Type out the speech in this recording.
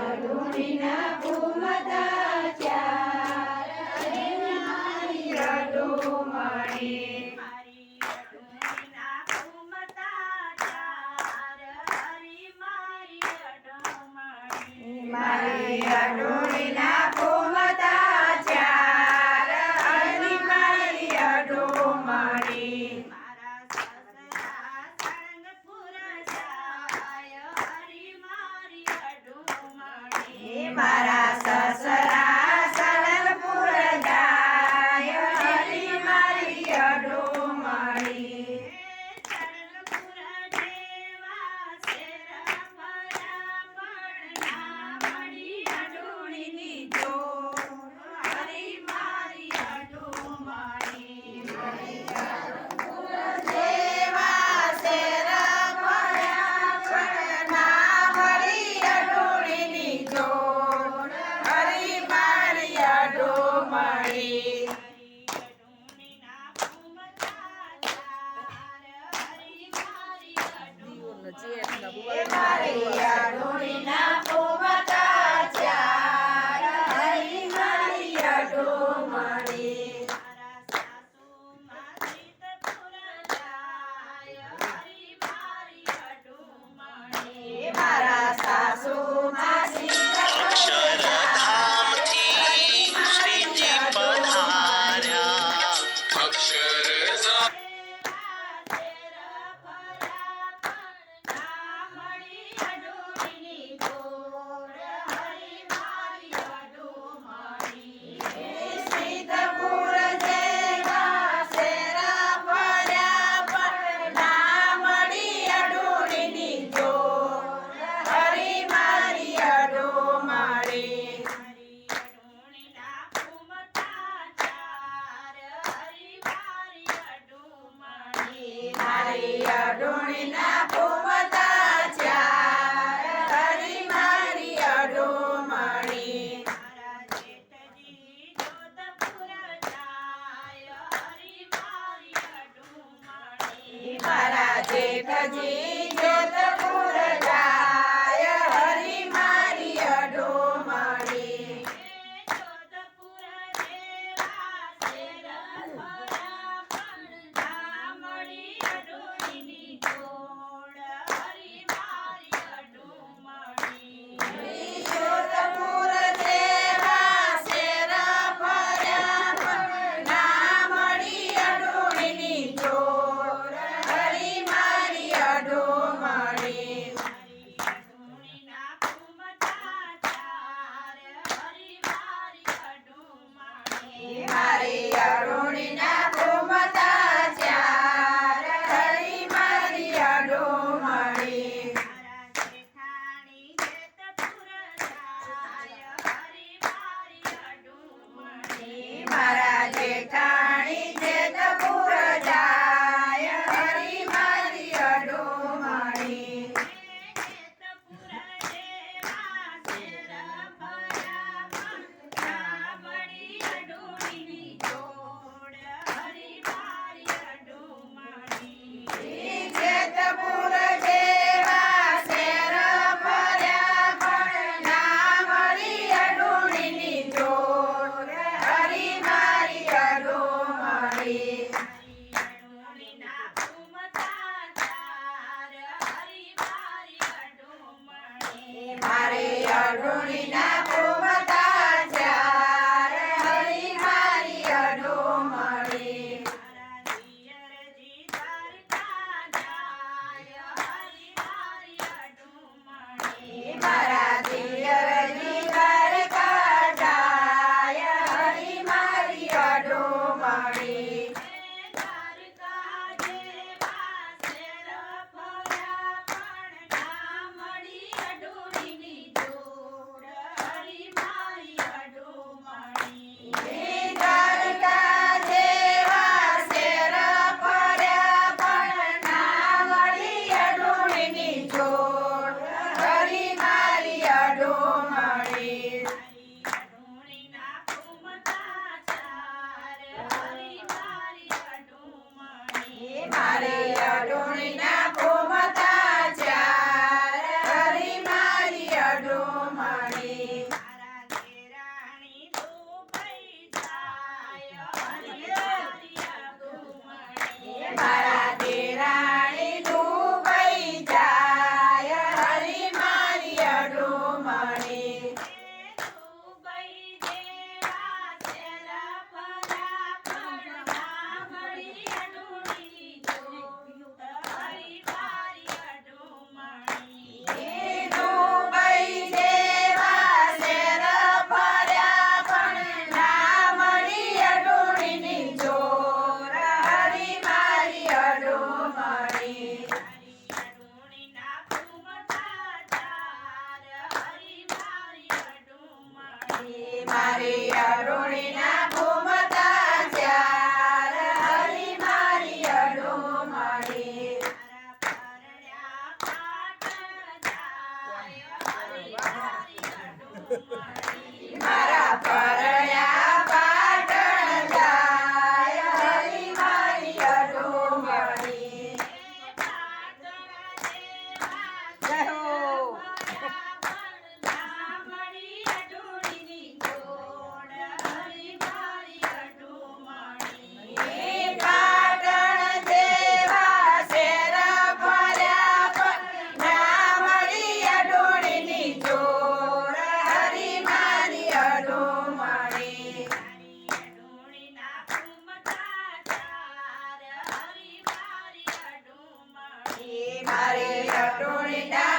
અડુણીના ઘૂમતા ચાર હરી મારી અડુમણી. મારી અડુણીના ઘૂમતા ચાર હરી મારી અડુમણી. મારી અડુણીના ઘૂમતા ચાર હરી મારી અડુમણી. મારા સસરા સળંગપુર જાય હરી મારી અડુમણી. મારા સસરા સળંગપુર જાય હરી મારી અડુમણી. સળંગપુર જેવા શેર ફર્યા પણ ના મળી અડુણીની જોડ હરી મારી અડુમણી. જેવા શેર ફર્યા પણ ના મળી અડુણીની જોડ હરી મારી અડુમણી. હરી અડુણીના ઘૂમતા ચાર હરી મારી અડુમણી. મારી અડુણીના ઘૂમતા ચાર હરી મારી અડુમણી. મારા સાસુમાં સીતપુર જાય હરી મારી અડુમણી. મારા સાસુમાં અક્ષરધામથી શ્રીજી પધાર્યા. જેવા શેર ફર્યા પણ ના મળી અડુણીની જોડ પરણ્યા પાટણ જાય હરી મારી અઢોમણી જય હો. એ પાટણ જેવા શેર ફર્યા પણ ના મળી અઢોણીની જોડ હરી મારી અઢોમણી એ મારી અઢોણીના